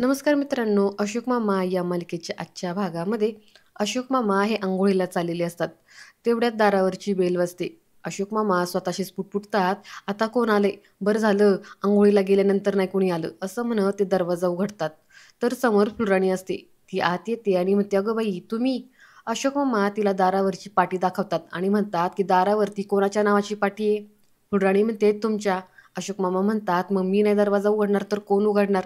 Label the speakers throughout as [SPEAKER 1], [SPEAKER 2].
[SPEAKER 1] नमस्कार मित्रांनो, अशोक मामा या मालिकेच्या आजच्या भागामध्ये अशोक मामा हे अंघोळीला चाललेले असतात. तेवढ्यात दारावरची बेल वाजते. अशोक मामा स्वतःशीच पुटपुटतात, "आता कोण आले? बरं झालं अंघोळीला गेल्यानंतर नाही कोणी आलं," असं म्हणत ते दरवाजा उघडतात. तर समोर फुलराणी असते. ती आत येते आणि म्हणते, "अगं बाई, तुम्ही?" अशोक मामा तिला दारावरची पाटी दाखवतात आणि म्हणतात, की "दारावरती कोणाच्या नावाची पाटी आहे?" फुलराणी म्हणते, "तुमच्या." अशोक मामा म्हणतात, "मग मी नाही दरवाजा उघडणार तर कोण उघडणार?"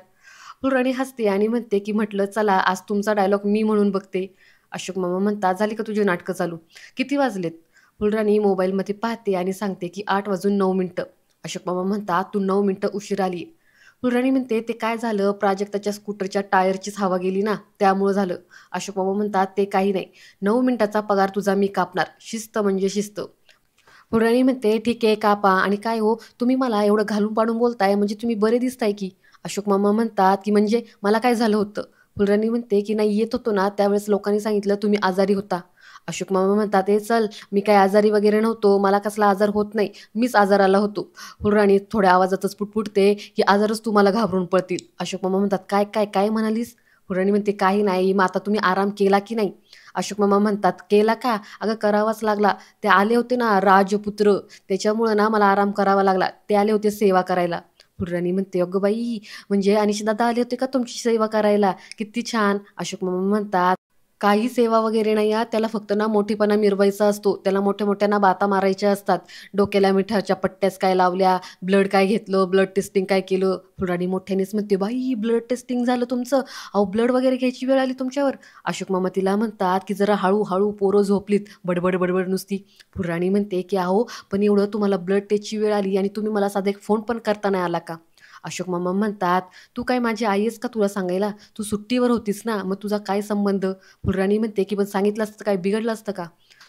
[SPEAKER 1] राणी हसते आणि म्हणते, की "म्हटलं चला आज तुमचा डायलॉग मी म्हणून बघते." अशोक मामा म्हणतात, "झाली का तुझी नाटकं चालू? किती वाजलेत?" फुलराणी मोबाईलमध्ये पाहते आणि सांगते, की 8:09 अशोक मामा म्हणतात, "तू 9 मिनिटं उशीर आली." फुलराणी म्हणते, "ते काय झालं, प्राजक्ताच्या स्कूटरच्या टायरचीच हवा गेली ना, त्यामुळं झालं." अशोक मामा म्हणतात, "ते काही नाही. 9 मिनिटाचा पगार तुझा मी कापणार. शिस्त म्हणजे शिस्त." फुलराणी म्हणते, "ठीक आहे कापा आणि काय हो, तुम्ही मला एवढं घालून पाडून बोलताय म्हणजे तुम्ही बरे दिसताय की." अशोक मामा म्हणतात, की "म्हणजे मला काय झालं होतं?" फुलराणी म्हणते, की "नाही येत होतो ना त्यावेळेस लोकांनी सांगितलं तुम्ही आजारी होता." अशोक मामा म्हणतात, "ए चल, मी काय आजारी वगैरे नव्हतो. मला कसला आजार होत नाही. मीच आजाराला होतो." फुलराणी थोड्या आवाजातच पुटपुटते, की "आजारच तुम्हाला घाबरून पळतील." अशोक मामा म्हणतात, "काय, काय, काय म्हणालीस?" फुलराणी म्हणते, "काही नाही. मग आता तुम्ही आराम केला की नाही?" अशोक मामा म्हणतात, "केला का? अगं करावाच लागला. ते आले होते ना राजपुत्र, त्याच्यामुळं ना मला आराम करावा लागला. ते आले होते सेवा करायला." फुलराणी म्हणते, "अगं बाई, म्हणजे अनिशदादा आले होते का तुमची सेवा करायला? किती छान." अशोक मामा म्हणतात, "काही सेवा वगैरे नाही हां, त्याला फक्त ना मोठेपणा मिरवायचा असतो. त्याला मोठ्या-मोठ्या ना बाता मारायच्या असतात. डोक्याला मिठाच्या पट्ट्याच काय लावल्या, ब्लड काय घेतलं, ब्लड टेस्टिंग काय केलं." फुलराणी मोठ्यानेच म्हणते, "बाई, ब्लड टेस्टिंग झालं तुमचं? अहो ब्लड वगैरे घ्यायची वेळ आली तुमच्यावर?" अशोक मामा तिला म्हणतात, की "जरा हळू पोरं झोपलीत, बडबड नुसती." फुलराणी म्हणते, की "अहो, पण एवढं तुम्हाला ब्लड टेस्टची वेळ आली आणि तुम्ही मला साधा एक फोन पण करता नाही आला का?" अशोक मामा म्हणतात, "तू काय माझी आई आहेस का तुला सांगायला? तू सुट्टीवर होतीस ना, मग तुझा काय संबंध?" फुलराणी म्हणते, की "पण सांगितलं असतं काय बिघडलं असतं का?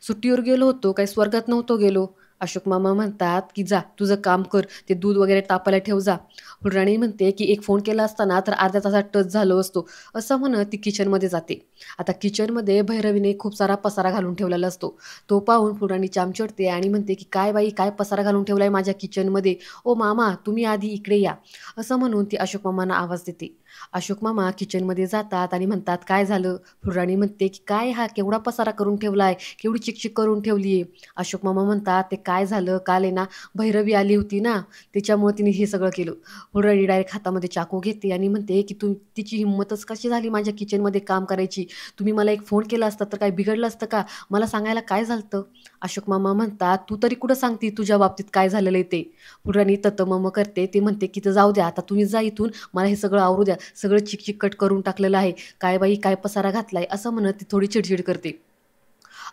[SPEAKER 1] सुट्टीवर गेलो होतो, काही स्वर्गात नव्हतो गेलो." अशोक मामा म्हणतात, की "जा तुझं काम कर, ते दूध वगैरे तापायला ठेव जा." फुलराणी म्हणते, की "एक फोन केला असता ना, तर अर्ध्या तासात टच झालो असतो." असं म्हणत ती किचनमध्ये जाते. आता किचनमध्ये भैरवीने खूप सारा पसारा घालून ठेवलेला असतो. तो पाहून फुलराणी चामचडते आणि म्हणते, की "काय बाई, काय पसारा घालून ठेवलाय माझ्या किचनमध्ये? ओ मामा, तुम्ही आधी इकडे या." असं म्हणून ती अशोक मामांना आवाज देते. अशोक मामा किचनमध्ये जातात आणि म्हणतात, "काय झालं?" फुलराणी म्हणते, की "काय हा केवढा पसारा करून ठेवलाय? केवढी चिकचिक करून ठेवली आहे?" अशोक मामा म्हणतात, "ते काय झालं, काल आहे ना भैरवी आली होती ना, त्याच्यामुळे तिने हे सगळं केलं." फुलराणी डायरेक्ट हातामध्ये चाकू घेते आणि म्हणते, की तिची हिंमतच कशी झाली माझ्या किचनमध्ये काम करायची? तुम्ही मला एक फोन केला असता तर काय बिघडलं असतं का? मला सांगायला काय झालतं?" अशोक मामा म्हणतात, "तू तरी कुठं सांगती तुझ्या बाबतीत काय झालेलं आहे ते?" फुलराणी ततमम करते. ते म्हणते, की "तर जाऊ द्या, आता तुम्ही जा इथून. मला हे सगळं आवरू द्या. सगळं चिकचिकट करून टाकलेलं आहे. काय बाई, काय पसारा घातलाय?" असं म्हणत ती थोडी चिडचिड करते.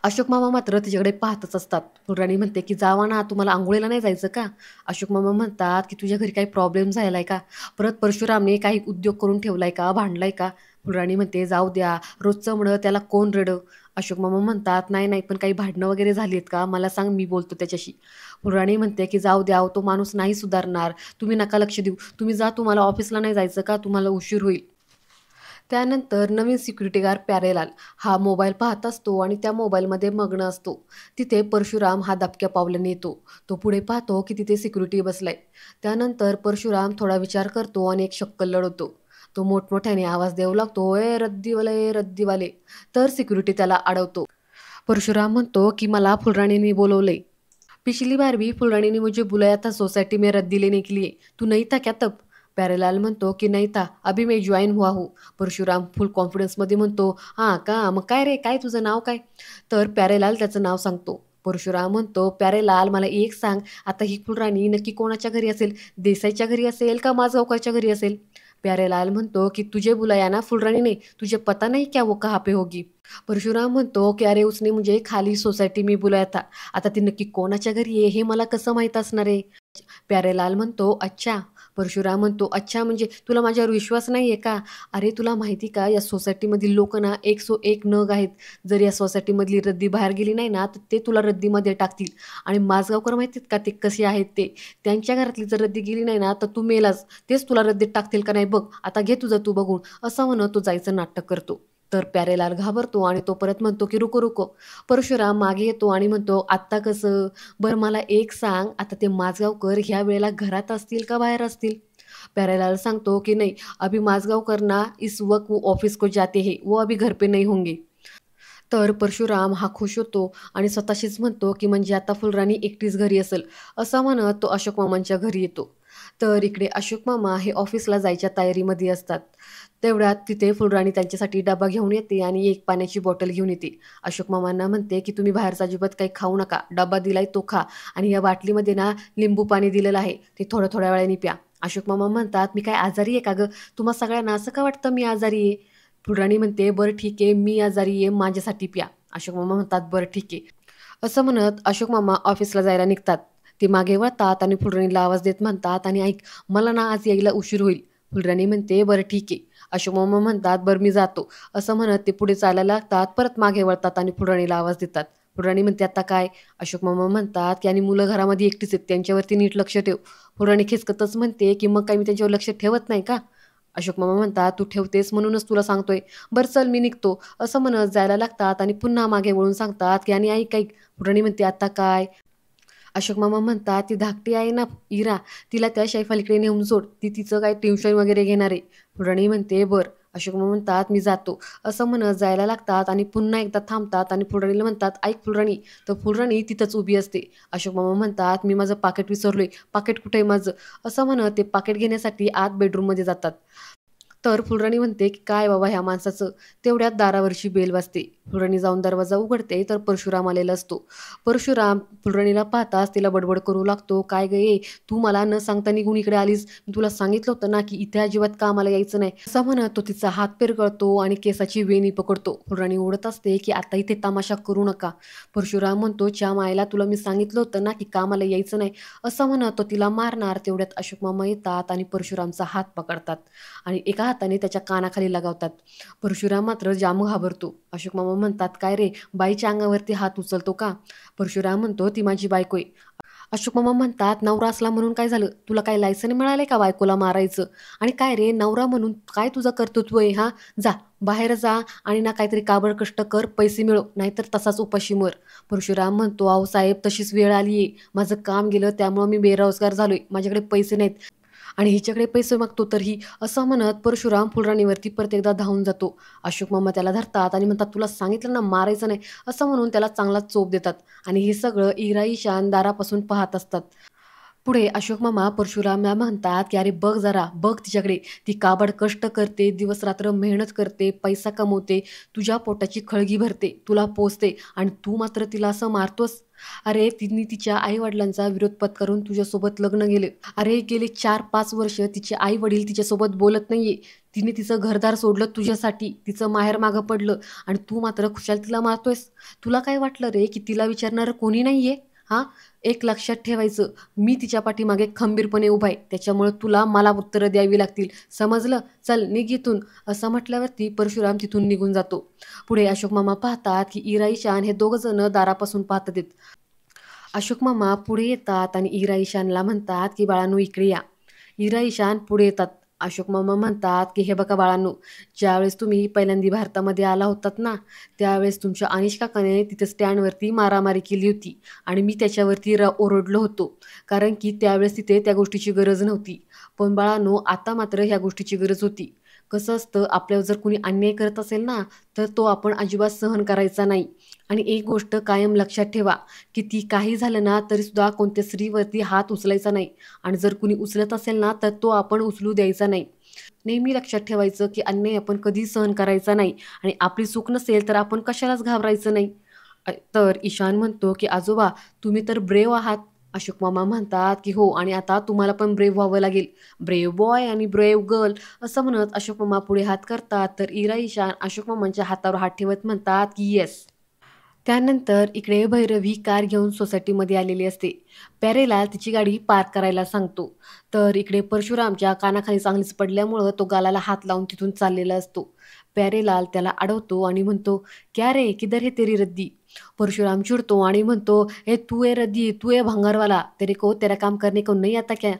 [SPEAKER 1] अशोक मामा मात्र तिच्याकडे पाहतच असतात. राणी म्हणते, की "जावा ना, तुम्हाला अंघोळीला नाही जायचं का?" अशोक मामा म्हणतात, की "तुझ्या घरी काही प्रॉब्लेम झालाय का? परत परशुरामने काही उद्योग करून ठेवलाय का? भांडलाय का?" राणी म्हणते, "जाऊ द्या, रोजचं म्हणं त्याला कोण रडं?" अशोक मामा म्हणतात, "नाही, नाही, पण काही भांडणं वगैरे झाली आहेत का? मला सांग, मी बोलतो त्याच्याशी." राणी म्हणते, की "जाऊ द्या, अहो, तो माणूस नाही सुधारणार. तुम्ही नका लक्ष देऊ. तुम्ही जा, तुम्हाला ऑफिसला नाही जायचं का? तुम्हाला उशीर होईल." त्यानंतर नवीन सिक्युरिटी गार्ड प्यारेलाल हा मोबाईल पाहत असतो आणि त्या मोबाईलमध्ये मग्न असतो. तिथे परशुराम हा दबक्या पावलाने येतो. तो पुढे पाहतो की तिथे सिक्युरिटी बसलाय. त्यानंतर परशुराम थोडा विचार करतो आणि एक शक्कल लढवतो. तो मोठमोठ्याने आवाज देऊ लागतो, "ए रद्दीवाले, ए रद्दीवाले." तर सिक्युरिटी त्याला अडवतो. परशुराम म्हणतो की "मला फुलराणींनी बोलवलंय. पिछली बार भी फुलरानी ने मुझे बुलाया था सोसाइटी में रद्दी लेने के लिए. तू नहीं था क्या तब?" प्यारेलाल म्हणतो की "नाही था, अभी मैं जॉइन हुआ हूँ." परशुराम फुल कॉन्फिडन्समध्ये म्हणतो, "हां का? मग काय रे, काय तुझं नाव काय?" तर प्यारेलाल त्याचं नाव सांगतो. परशुराम म्हणतो, "प्यारेलाल मला एक सांग, आता ही फुलराणी नक्की कोणाच्या घरी असेल? देसाईच्या घरी असेल का माजगावकरच्या घरी असेल?" प्यारेलाल म्हणतो की "तुझे बुलाया ना फुलरानी ने, तुझे पता नहीं क्या वो कहाँ पे होगी?" परशुराम म्हणतो की "अरे उसने मुझे खाली सोसायटी में बुलाया था." आता ती नक्की कोणाच्या घरी आहे हे मला कसं माहीत असणार आहे? प्यारेलाल म्हणतो, "अच्छा." परशुराम म्हणतो, "अच्छा म्हणजे तुला माझ्यावर विश्वास नाही आहे का? अरे तुला माहिती का या सोसायटीमधील लोकं ना 101 नग आहेत. जर या सोसायटीमधली रद्दी बाहेर गेली नाही ना, तर ते तुला रद्दीमध्ये टाकतील आणि माझगावकर माहिती आहेत का ते कसे आहेत ते? त्यांच्या घरातली जर रद्दी गेली नाही ना, तर तू मेलास. तेच तुला रद्दीत टाकतील का नाही बघ. आता घे तुझं तू बघून." असं म्हणत तो जायचं नाटक करतो. तर प्यारेलाल घाबरतो आणि तो परत म्हणतो की "रुको, रुको." परशुराम मागे येतो आणि म्हणतो, "आत्ता कसं? बरं मला एक सांग, आता ते माझगावकर ह्या वेळेला घरात असतील का बाहेर असतील?" प्यारेलाल सांगतो की नाही, अभी माझगाव करना इस वक्त वो ऑफिस को जाते हैं, वो अभी घर पे नहीं होंगे. तर परशुराम हा खुश होतो आणि स्वतःशीच म्हणतो की म्हणजे आता फुलराणी एकटीच घरी असेल, असं म्हणत तो अशोक मामांच्या घरी येतो. तर इकडे अशोक मामा हे ऑफिसला जायच्या तयारीमध्ये असतात. तेवढ्यात तिथे फुलराणी त्यांच्यासाठी डबा घेऊन येते आणि एक पाण्याची बॉटल घेऊन येते. अशोक मामांना म्हणते की तुम्ही बाहेरचं अजिबात काही खाऊ नका, डबा दिलाय तो खा आणि या बाटलीमध्ये ना लिंबू पाणी दिलेलं आहे, ते थोड्या थोड्या वेळाने प्या. अशोक मामा म्हणतात, मी काय आजारी आहे का गं? तुम्हा सगळ्यांना असं का वाटतं मी आजारी आहे? फुलराणी म्हणते, बरं ठीक आहे, मी आजारी आहे, माझ्यासाठी प्या. अशोक मामा म्हणतात, बरं ठीक आहे. असं म्हणत अशोक मामा ऑफिसला जायला निघतात. ते मागे वळतात आणि फुलराणीला आवाज देत म्हणतात, आणि ऐक, मला ना आज यायला उशीर होईल. फुलराणी म्हणते, बरं ठीक आहे. अशोक मामा म्हणतात, बरं मी जातो. असं म्हणत ते पुढे चालायला लागतात, परत मागे वळतात आणि फुलराणीला आवाज देतात. फुलराणी म्हणते, आता काय? अशोक मामा म्हणतात की आणि मुलं घरामध्ये एकटीच आहेत, त्यांच्यावरती नीट लक्ष ठेव. फुलराणी खेचकतच म्हणते की मग काय मी त्यांच्यावर लक्ष ठेवत नाही का? अशोक मामा म्हणतात, तू ठेवतेस म्हणूनच तुला सांगतोय. बरं चल मी निघतो. असं म्हणत जायला लागतात आणि पुन्हा मागे वळून सांगतात की आणि ऐक ऐक. फुलराणी म्हणते, आता काय? अशोक मामा म्हणतात, ती धाकटी आहे ना इरा, तिला त्या शैफालीकडे नेऊन सोड, ती तिचं काय ट्युशन वगैरे घेणार आहे. फुलराणी म्हणते, बरं. अशोक मामा म्हणतात, मी जातो. असं म्हणत जायला लागतात आणि पुन्हा एकदा थांबतात आणि फुलराणीला म्हणतात, ऐक फुलराणी. तर फुलराणी तिथंच उभी असते. अशोक मामा म्हणतात, मी माझं पाकिट विसरलोय, पाकिट कुठे आहे माझं? असं म्हणत ते पाकिट घेण्यासाठी आत बेडरूममध्ये जातात. तर फुलराणी म्हणते की काय बाबा ह्या माणसाचं. तेवढ्यात दारावरची बेल वाजते. फुलराणी जाऊन दरवाजा उघडते तर परशुराम आलेला असतो. परशुराम फुलराणीला पाहताच तिला बडबड करू लागतो, काय ग ये, तू मला न सांगता निघून इकडे आलीस? मी तुला सांगितलं होतं ना की इथे अजिबात कामाला यायचं नाही. असं म्हणत तो तिचा हात पेरगळतो आणि केसाची वेणी पकडतो. फुलराणी ओढत असते की आता इथे तमाशा करू नका. परशुराम म्हणतो, च्या मायला, तुला मी सांगितलं होतं ना की कामाला यायचं नाही. असं म्हणत तो तिला मारणार. तेवढ्यात अशोक मामा येतात आणि परशुरामचा हात पकडतात आणि एका हाताने त्याच्या कानाखाली लगावतात. परशुराम मात्र जाम घाबरतो. अशोक मामा म्हणतात, काय रे, बाईच्या अंगावरती हात उचलतो का? परशुराम म्हणतो, ती माझी बायको आहे. अशोक मामा म्हणतात, नवरा असला म्हणून काय झालं? तुला काय लायसन मिळालंय का बायकोला मारायचं? आणि काय रे, नवरा म्हणून काय तुझं कर्तृत्व आहे? हा, जा बाहेर जा आणि ना काहीतरी काबड कष्ट कर, पैसे मिळव, नाहीतर तसाच उपाशी मर. परशुराम म्हणतो, अहो साहेब, तशीच वेळ आली आहे, माझं काम गेलं त्यामुळं मी बेरोजगार झालोय, माझ्याकडे पैसे नाहीत आणि हिच्याकडे पैसे मागतो तरीही. असं म्हणत परशुराम फुलराणीवरती परत एकदा धावून जातो. अशोक मामा त्याला धरतात आणि म्हणतात, तुला सांगितलं ना मारायचं नाही. असं म्हणून त्याला चांगला चोप देतात आणि हे सगळं इरा ईशान दारापासून पाहत असतात. पुढे अशोक मामा परशुरामला म्हणतात की अरे बघ जरा, बघ तिच्याकडे, ती काबाड कष्ट करते, दिवस रात्र मेहनत करते, पैसा कमवते, तुझ्या पोटाची खळगी भरते, तुला पोसते, आणि तू मात्र तिला असं मारतोस. अरे तिने तिच्या आई वडिलांचा विरोध पत्करून तुझ्यासोबत लग्न केले. अरे गेले 4-5 वर्ष तिचे आई वडील तिच्यासोबत बोलत नाहीये. तिने तिचं घरदार सोडलं तुझ्यासाठी, तिचं माहेर मागं पडलं, आणि तू मात्र खुशाल तिला मारतोयस. तुला काय वाटलं रे की तिला विचारणारं कोणी नाहीये? हा, एक लक्षात ठेवायचं, मी तिच्या पाठीमागे खंबीरपणे उभा आहे, त्याच्यामुळे तुला मला उत्तरं द्यावी लागतील, समजलं? चल निघ इथून. असं म्हटल्यावरती परशुराम तिथून निघून जातो. पुढे अशोक मामा पाहतात की इरा ईशान हे दोघ जण दारापासून पाहतात आहेत. अशोक मामा पुढे येतात आणि इरा ईशानला म्हणतात की बाळांनो इकडे या. इरा ईशान पुढे येतात. अशोक मामा म्हणतात की हे बघा बाळांनो, ज्यावेळेस तुम्ही पहिल्यांदा भारतामध्ये आला होतात ना, त्यावेळेस तुमच्या अनिश काकाने तिथे स्टँडवरती मारामारी केली होती आणि मी त्याच्यावरती ओरडलो होतो, कारण की त्यावेळेस तिथे त्या गोष्टीची गरज नव्हती. पण बाळांनो, आता मात्र ह्या गोष्टीची गरज होती. कसं असतं, आपल्यावर जर कोणी अन्याय करत असेल ना, तर तो आपण अजिबात सहन करायचा नाही. आणि एक गोष्ट कायम लक्षात ठेवा, किती काही झालं ना तरीसुद्धा कोणत्या स्त्रीवरती हात उचलायचा नाही, आणि जर कुणी उचलत असेल ना तर तो आपण उचलू द्यायचा नाही. नेहमी लक्षात ठेवायचं की अन्याय आपण कधी सहन करायचा नाही, आणि आपली चूक नसेल तर आपण कशालाच घाबरायचं नाही. तर ईशान म्हणतो की आजोबा, तुम्ही तर ब्रेव आहात. अशोक मामा म्हणतात की हो, आणि आता तुम्हाला पण ब्रेव व्हावं लागेल, ब्रेव बॉय आणि ब्रेव गर्ल. असं म्हणत अशोक मामा पुढे हात करतात, तर इरा ईशान अशोक मामांच्या हातावर हात ठेवत म्हणतात की येस. त्यानंतर इकडे भैरवी कार घेऊन सोसायटीमध्ये आलेली असते. प्यारेलाल तिची गाडी पार्क करायला सांगतो. तर इकडे परशुरामच्या कानाखाली चांगलीच पडल्यामुळं तो गालाला हात लावून तिथून चाललेला असतो. प्यारेलाल त्याला अडवतो आणि म्हणतो, क्या रे, किधर है तेरी रद्दी? परशुराम चिडतो आणि म्हणतो, ए तू आहे रद्दी, तू आहे भंगारवाला, तेरे को तेरा काम करने को नहीं आता क्या?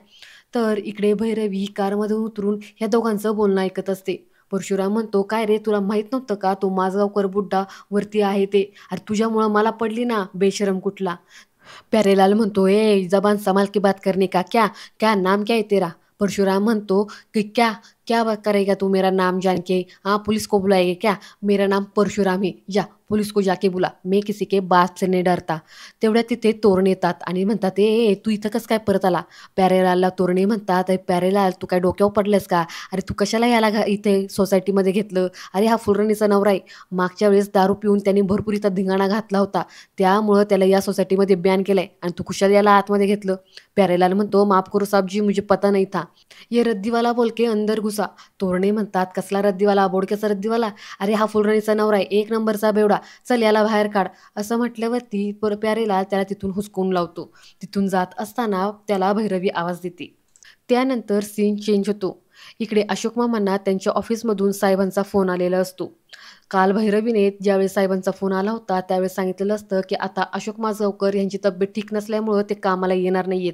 [SPEAKER 1] तर इकडे भैरवी कारमधून उतरून ह्या दोघांचं बोलणं ऐकत असते. परशुराम म्हणतो, काय रे, तुला माहित नव्हतं का तो माझगावकर बुड्डा वरती आहे ते? अरे तुझ्यामुळं मला पडली ना, बेशरम कुठला. प्यारेलाल म्हणतो, ए जबान संभाल के बात करने का क्या, क्या नाम क्या है तेरा? परशुराम म्हणतो की क्या क्या बात करेगा तू, मेरा नाम जान के, हाँ पुलिस को बुलाएगा क्या, मेरा नाम परशुराम है, जा पुलिस को जाके बुला, मैं किसी के बात से नहीं डरता. तेवढ्यात तिथे तोरणे येतात आणि म्हणतात ए तू इथं कसं काय परत आला. प्यारेलालला तोरणे म्हणतात, "अरे प्यारेलाल तू काय डोक्यावर पडलेस का, अरे तू कशाला याला इथे सोसायटीमध्ये घेतलं, अरे हा फुलराणीचा नवरा आहे, मागच्या वेळेस दारू पिऊन त्यांनी भरपूर इथं धिंगाणा घातला होता, त्यामुळं त्याला या सोसायटीमध्ये बॅन केलंय आणि तू कुशाला याला आतमध्ये घेतलं." प्यारेलाल म्हणतो माफ करो साहब जी, मुझे पता नहीं था, ये रद्दीवाला बोल के अंदर घुसा. तोरणे म्हणतात कसला रद्दीवाला, बोडक्याचा रद्दीवाला, अरे हा फुलराणीचा नवरा आहे, एक नंबरचा बेवडा, चल याला बाहेर काढ. असं म्हटल्यावरती प्यारेलाल त्याला तिथून हुसकून लावतो. तिथून जात असताना त्याला भैरवी आवाज देते. त्यानंतर सीन चेंज होतो. इकडे अशोक मामांना त्यांच्या ऑफिसमधून साहेबांचा फोन आलेला असतो. काल भैरवीने ज्यावेळेस साहेबांचा फोन आला होता त्यावेळेस सांगितलेलं असतं की आता अशोक माजगावकर यांची तब्येत ठीक नसल्यामुळं ते कामाला येणार नाहीयेत.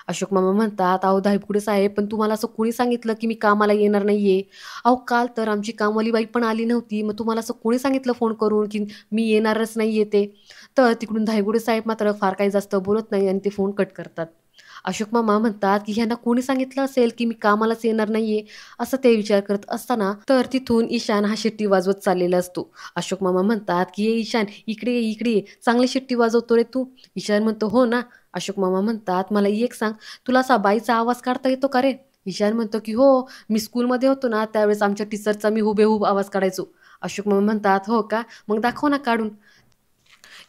[SPEAKER 1] अशोक मामा म्हणतात, "अहो धायपुडे साहेब, पण तुम्हाला असं कोणी सांगितलं की मी कामाला येणार नाहीये? अहो काल तर आमची कामवाली बाई पण आली नव्हती. मग तुम्हाला असं कोणी सांगितलं फोन करून की मी येणारच नाहीये ते?" तर तिकडून धायगुडे साहेब मात्र फार काही जास्त बोलत नाही आणि ते फोन कट करतात. अशोक मामा म्हणतात की ह्यांना कोणी सांगितलं असेल की मी कामालाच येणार नाहीये, असं ते विचार करत असताना तर तिथून ईशान हा शिट्टी वाजवत चाललेला असतो. अशोक मामा म्हणतात की "ए ईशान, इकडे ये, इकडे ये, चांगली शिट्टी वाजवतो रे तू." ईशान म्हणतो "हो ना." अशोक मामा म्हणतात "मला एक सांग, तुला असा बाईचा आवाज काढता येतो का रे?" ईशान म्हणतो की "हो, मी स्कूलमध्ये होतो ना त्यावेळेस आमच्या टीचरचा मी हुबेहूब आवाज काढायचो." अशोक मामा म्हणतात "हो का, मग दाखव ना काढून."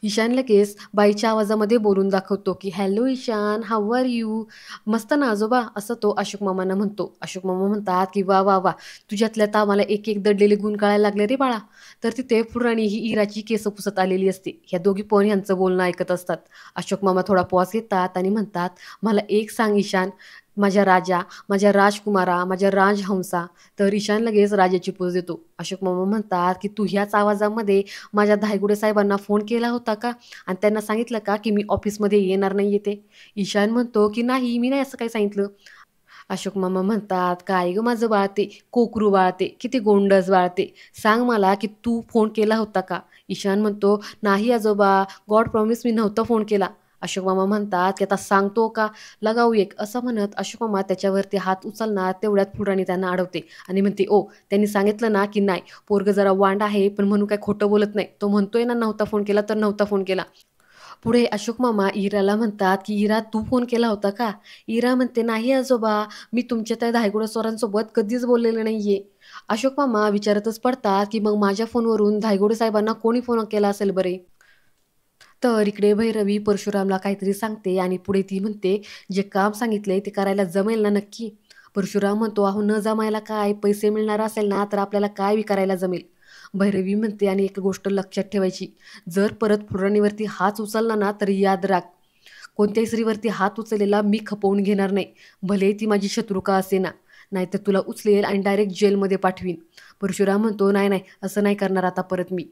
[SPEAKER 1] ईशान लगेच बाईच्या आवाजामध्ये बोलून दाखवतो की "hello Ishan, how are you?" "मस्त ना आजोबा," असं तो अशोक मामांना म्हणतो. अशोक मामा म्हणतात की "वा वा वा, तुझ्यातल्या तर आम्हाला एक एक दडलेले गुण कळायला लागले रे बाळा." तर तिथे पुराणी ही इराची केस पुसत आलेली असते. ह्या दोघी पण ह्यांचं बोलणं ऐकत असतात. अशोक मामा थोडा पॉज घेतात आणि म्हणतात, "मला एक सांग ईशान, माझ्या राजा, माझ्या राजकुमारा, माझ्या राजहंसा." तर ईशान लगेच राजाची पोज देतो. अशोक मामा म्हणतात की "तू ह्याच आवाजामध्ये माझ्या धायगुडे साहेबांना फोन केला होता का आणि त्यांना सांगितलं का की मी ऑफिसमध्ये येणार नाहीये ते?" ईशान म्हणतो की "नाही, मी नाही असं काही सांगितलं." अशोक मामा म्हणतात, "काय गं माझं बाळते, कोकरू बाळते, किती गोंडस बाळते, सांग मला की तू फोन केला होता का?" ईशान म्हणतो, "नाही आजोबा, गॉड प्रॉमिस मी नव्हता फोन केला." अशोक मामा म्हणतात की "आता सांगतो का लगाऊ एक?" असं म्हणत अशोक मामा त्याच्यावरती हात उचलणार तेवढ्यात पुराणी त्यांना अडवते आणि म्हणते, "ओ, त्यांनी सांगितलं ना की नाही, पोरगं जरा वांड आहे पण म्हणून काय खोटं बोलत नाही. तो म्हणतोय ना नव्हता फोन केला तर नव्हता फोन केला." पुढे अशोक मामा इराला म्हणतात की "इरा, तू फोन केला होता का?" इरा म्हणते, "नाही आजोबा, मी तुमच्या त्या धायगुडा स्वरांसोबत कधीच बोललेले नाहीये." अशोक मामा विचारतच पडतात की "मग माझ्या फोनवरून धायगुडे साहेबांना कोणी फोन केला असेल बरे?" तर इकडे भैरवी परशुरामला काहीतरी सांगते आणि पुढे ती म्हणते, "जे काम सांगितलंय ते करायला जमेल ना नक्की?" परशुराम म्हणतो, "अहो न जमायला काय, पैसे मिळणार असेल ना तर आपल्याला काय बी करायला जमेल." भैरवी म्हणते, "आणि एक गोष्ट लक्षात ठेवायची, जर परत पुरणीवरती हात उचलला ना तर याद राख, कोणत्याही स्त्रीवरती हात उचललेला मी खपवून घेणार नाही, भले ती माझी शत्रू का असेना. नाहीतर तुला उचलेल आणि डायरेक्ट जेलमध्ये पाठवीन." परशुराम म्हणतो, "नाही नाही, असं नाही करणार आता परत मी."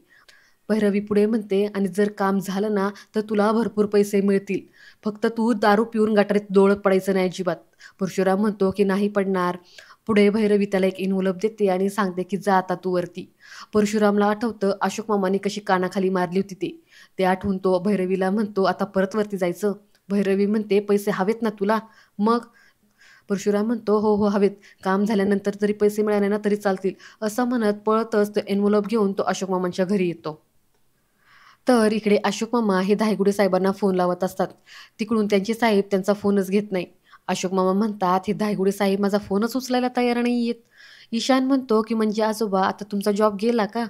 [SPEAKER 1] भैरवी पुढे म्हणते, "आणि जर काम झालं ना तर तुला भरपूर पैसे मिळतील, फक्त तू दारू पिऊन गटारीत डोळत पडायचं नाही अजिबात." परशुराम म्हणतो की "नाही पडणार." पुढे भैरवी त्याला एक इन्व्हलप देते आणि सांगते की "जा आता तू वरती." परशुरामला आठवतं अशोक मामाने कशी कानाखाली मारली होती ते आठवून तो भैरवीला म्हणतो, "आता परत वरती जायचं?" भैरवी म्हणते, "पैसे हवेत ना तुला?" "मग?" परशुराम म्हणतो, "हो हो हवेत, काम झाल्यानंतर जरी पैसे मिळाले ना तरी चालतील." असं म्हणत पळतच तो एन्व्हलप घेऊन तो अशोक मामांच्या घरी येतो. तर इकडे अशोक मामा हे धायगुडे साहेबांना फोन लावत असतात. तिकडून त्यांचे साहेब त्यांचा फोनच घेत नाही. अशोक मामा म्हणतात, "हे धायगुडे साहेब माझा फोनच उचलायला तयार नाहीयेत." ईशान म्हणतो की "म्हणजे आजोबा आता तुमचा जॉब गेला का?"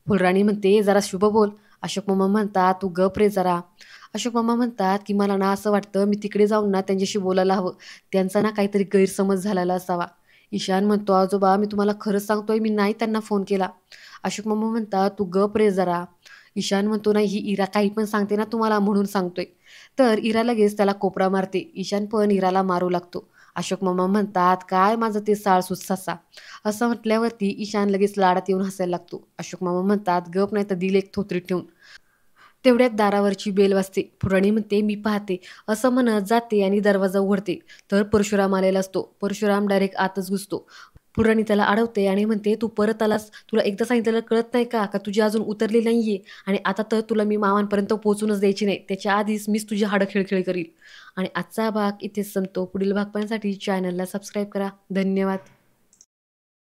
[SPEAKER 1] फुलराणी म्हणते, "जरा शुभ बोल." अशोक मामा म्हणतात, "तू गप रे जरा." अशोक मामा म्हणतात की "मला ना असं वाटतं मी तिकडे जाऊन ना त्यांच्याशी बोलायला हवं. त्यांचा ना काहीतरी गैरसमज झालेला असावा." ईशान म्हणतो, "आजोबा मी तुम्हाला खरंच सांगतोय, मी नाही त्यांना फोन केला." अशोक मामा म्हणतात, "तू गप रे जरा." ईशान म्हणतो, "नाही, ही इरा काही पण सांगते ना तुम्हाला म्हणून सांगतोय." तर इरा लगेच त्याला कोपरा मारते. ईशान पण इराला मारू लागतो. अशोक मामा म्हणतात, "काय माझं ते साळसूत ससा." असं म्हटल्यावरती ईशान लगेच लाडात येऊन हसायला लागतो. अशोक मामा म्हणतात, "गप नाही तर दिल एक थोतरीत ठेवून." तेवढ्यात दारावरची बेल वाजते. पुराणी म्हणते, "मी पाहते." असं म्हणत जाते आणि दरवाजा उघडते. तर परशुराम आलेला असतो. परशुराम डायरेक्ट आतच घुसतो. पुराणी त्याला अडवते आणि म्हणते, "तू परत आलास, तुला एकदा सांगितलेलं कळत नाही का? का तुझी अजून उतरली नाहीये आणि आता तर तुला मी मामांपर्यंत पोहोचूनच द्यायची नाही. त्याच्या आधीच मीच तुझी हाडं खिळखिळी करील." आणि आजचा भाग इथेच संपतो. पुढील भाग पाहण्यासाठी चॅनलला सबस्क्राईब करा. धन्यवाद.